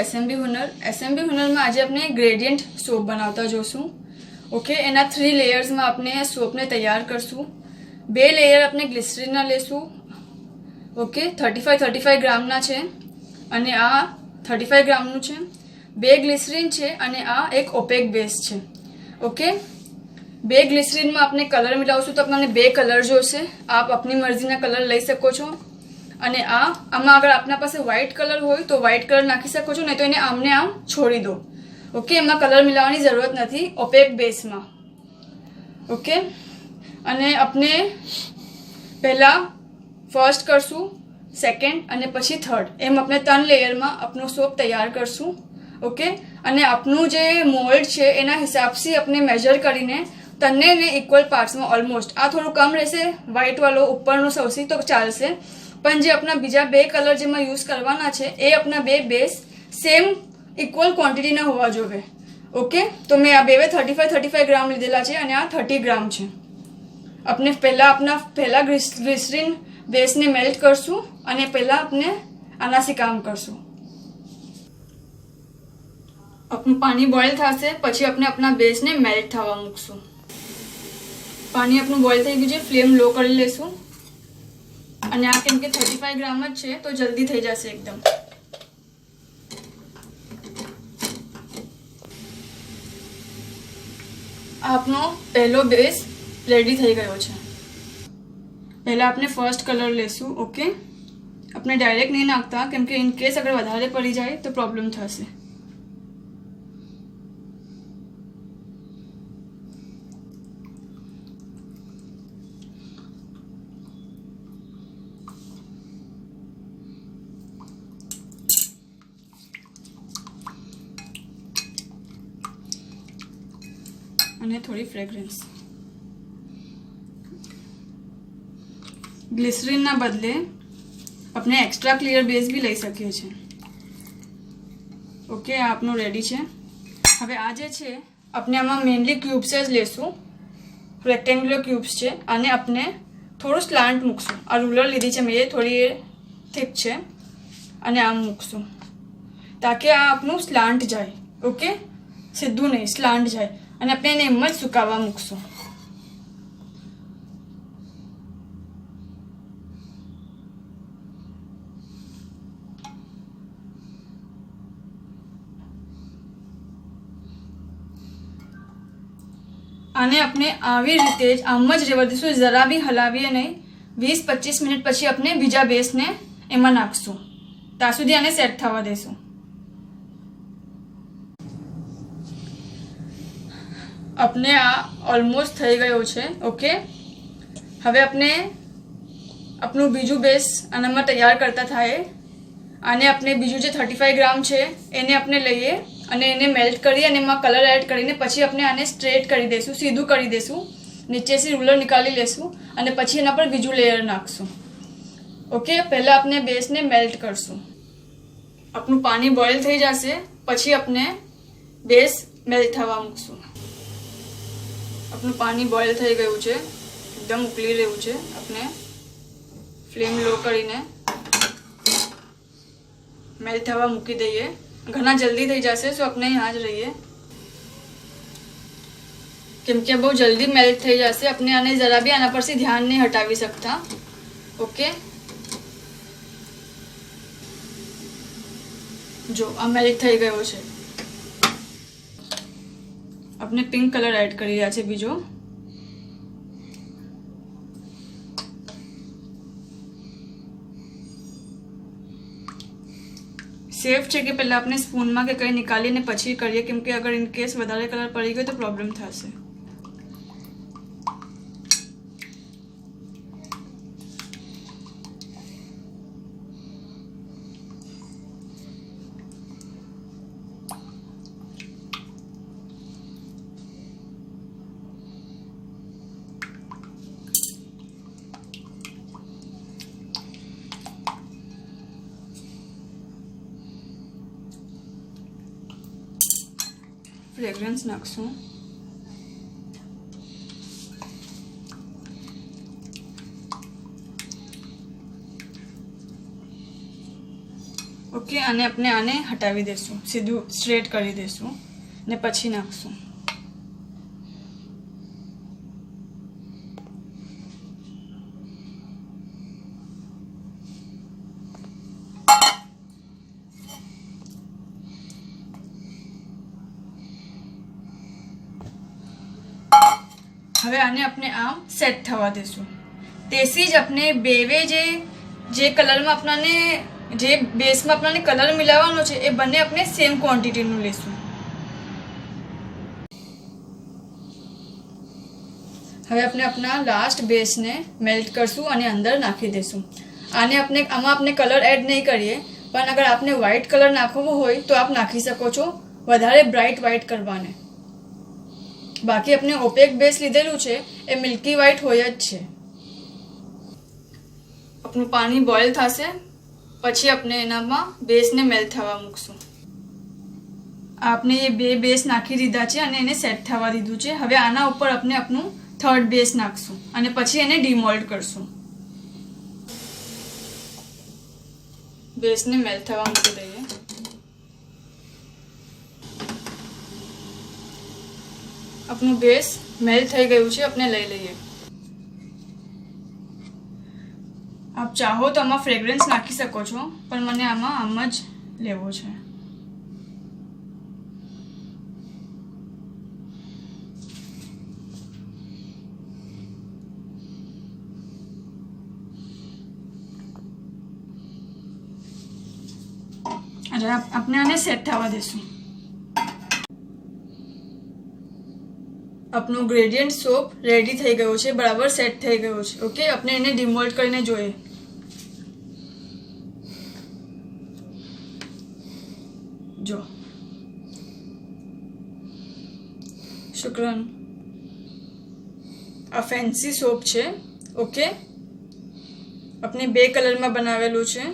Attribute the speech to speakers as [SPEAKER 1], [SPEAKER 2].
[SPEAKER 1] એસએમબી હુનરમાં આજે આપણે gradient shop બનાવતા જોશું. ઓકે, એના 3 લેયર્સમાં આપણે સોપને તૈયાર કરશું. 2 લેયર આપણે ગ્લિસરીનના લેશું. ઓકે, 35 ગ્રામના છે અને આ 35 ગ્રામનું છે. 2 ગ્લિસરીન છે અને આ એક ઓપેક બેઝ છે. ઓકે, 2 ગ્લિસરીનમાં આપણે કલર મિલાવશું તો આપણને 2 કલર જોશે. આપ આપની મરજીના કલર લઈ શકો છો. અને આમાં અગર આપના પાસે વ્હાઇટ કલર હોય તો વ્હાઇટ કલર નાખી શકો છો, નહીં તો એને આમને આમ છોડી દો. ઓકે, એમાં કલર મિલાવવાની જરૂરત નથી ઓપેક બેઝમાં. ઓકે, અને આપણે પહેલાં ફર્સ્ટ કરશું, સેકન્ડ અને પછી થર્ડ, એમ આપણે 3 લેયરમાં આપણો સોપ તૈયાર કરશું. ઓકે, અને આપનું જે મોલ્ડ છે એના હિસાબથી આપણે મેજર કરીને ત્રણેયને ઇક્વલ પાર્ટ્સમાં ઓલમોસ્ટ, આ થોડું કમ રહેશે વ્હાઇટવાળો ઉપરનો સૌથી તો ચાલશે, પણ જે આપણા બીજા 2 કલર જેમાં યુઝ કરવાના છે એ આપણા 2 બેઝ સેમ ઇક્વલ ક્વોન્ટિટીના હોવા જોઈએ. ઓકે, તો મેં આ 35 ગ્રામ લીધેલા છે અને આ 30 ગ્રામ છે. આપણે પહેલાં ગ્લિસરીન બેઝને મેલ્ટ કરશું અને પહેલાં આપણે આનાથી કામ કરશું. આપણું પાણી બોઇલ થશે પછી આપણે આપણા બેઝને મેલ્ટ થવા મૂકશું. પાણી આપણું બોઇલ થઈ ગયું છે, ફ્લેમ લો કરી લેશું. અને આ કેમ કે 35 ગ્રામ જ છે તો જલ્દી થઈ જશે એકદમ. આપનો પહેલો બેઝ રેડી થઈ ગયો છે. પહેલા આપણે ફર્સ્ટ કલર લેશું. ઓકે, આપણે ડાયરેક્ટ નહીં નાખતા કેમ કે ઇન કેસ અગર વધારે પડી જાય તો પ્રોબ્લેમ થશે. અને થોડી ફ્રેગ્રન્સ. ગ્લિસરીનના બદલે આપણે એક્સ્ટ્રા ક્લિયર બેઝ બી લઈ શકીએ છીએ. ઓકે, આ આપનું રેડી છે. હવે આ જે છે આપણે આમાં મેઇનલી ક્યુબ્સ જ લેશું, રેક્ટેન્ગ્યુલર ક્યુબ્સ છે. અને આપણે થોડું સ્લાન્ટ મૂકશું. આ રૂલર લીધી છે મેં, એ થોડી થીક છે અને આમ મૂકશું તાકે આ આપનું સ્લાન્ટ જાય. ઓકે, સીધું નહીં, સ્લાન્ટ જાય. અને આપણે એને એમ જ સુકાવા મૂકશું. આને આપણે આવી રીતે જ આમ જ રહેવા દઈશું, જરા બી હલાવીએ નહીં. 20-25 મિનિટ પછી આપણે બીજા બેઝને એમાં નાખશું. ત્યાં સુધી આને સેટ થવા દઈશું. આપણે આ ઓલમોસ્ટ થઈ ગયો છે. ઓકે, હવે આપણે આપણું બીજું બેઝ આનામાં તૈયાર કરતા થાય. આને આપણે બીજું જે 35 ગ્રામ છે એને આપણે લઈએ અને એને મેલ્ટ કરી અને એમાં કલર એડ કરીને પછી આપણે આને સ્ટ્રેટ કરી દઈશું, સીધું કરી દઈશું. નીચેથી રૂલર નીકાળી લેશું અને પછી એના પર બીજું લેયર નાખશું. ઓકે, પહેલાં આપણે બેઝને મેલ્ટ કરશું. આપણું પાણી બોઇલ થઈ જશે પછી આપણે બેઝ મેલ્ટ થવા મૂકશું. આપણું પાણી બોઇલ થઈ ગયું છે, એકદમ ઉકળી રહ્યું છે. આપણે ફ્લેમ લો કરીને મેલ્ટ થવા મૂકી દઈએ. ઘણા જલ્દી થઈ જશે તો આપણે यहाँ જ રહીએ કેમ કે બહુ જલ્દી મેલ્ટ થઈ જશે. આપણે આને જરા બી આના પરથી ધ્યાન નહીં હટાવી શકતા. ઓકે, જો આ મેલ્ટ થઈ ગયો છે. આપણે પિંક કલર એડ કરી રહ્યા છે બીજો. સેફ છે કે પહેલાં આપણે સ્પૂનમાં કે કંઈ નીકાળીને પછી કરીએ કેમ કે અગર ઇન કેસ વધારે કલર પડી ગયો તો પ્રોબ્લેમ થશે. ફ્રેગ્રન્સ નાખશું. ઓકે, અને આપણે આને હટાવી દઈશું, સીધું સ્ટ્રેટ કરી દઈશું ને પછી નાખશું. હવે આને આપણે આમ સેટ થવા દઈશું. તેથી જ આપણે બેવે જે કલરમાં આપણાને જે બેસમાં આપણાને કલર મિલાવવાનો છે એ બંને આપણે સેમ ક્વોન્ટિટીનું લઈશું. હવે આપણે આપણા લાસ્ટ બેસને મેલ્ટ કરશું અને અંદર નાખી દઈશું. આમાં આપણે કલર એડ નહીં કરીએ, પણ અગર આપને વ્હાઇટ કલર નાખવો હોય તો આપ નાખી શકો છો, વધારે બ્રાઇટ વ્હાઇટ કરવાને. બાકી આપણે ઓપેક બેસ લીધેલું છે એ મિલ્કી વ્હાઇટ હોય જ છે. આપણું પાણી બોઇલ થશે પછી આપણે એનામાં બેસને મેલ્ટ થવા મૂકશું. આપણે એ બે બેસ નાખી દીધા છે અને એને સેટ થવા દીધું છે. હવે આના ઉપર આપણે આપણું થર્ડ બેસ નાખશું અને પછી એને ડીમોલ્ડ કરશું. બેસને મેલ્ટ થવા મૂકી દઈએ. આપણું બેસ મેલ્ટ થઈ ગયું છે, આપણે લઈ લઈએ. આપ ચાહો તો આમાં ફ્રેગ્રન્સ નાખી શકો છો, પણ મને આમાં આમ જ લેવો છે. અને આપણે આને સેટ થવા દઈશું. આપણું ગ્રેડિયન્ટ સોપ રેડી થઈ ગયો છે, બરાબર સેટ થઈ ગયો છે. ઓકે, આપણે એને ડિમોલ્ડ કરીને જોઈએ. જો શુક્રન, આ ફેન્સી સોપ છે. ઓકે, આપણે બે કલરમાં બનાવેલું છે.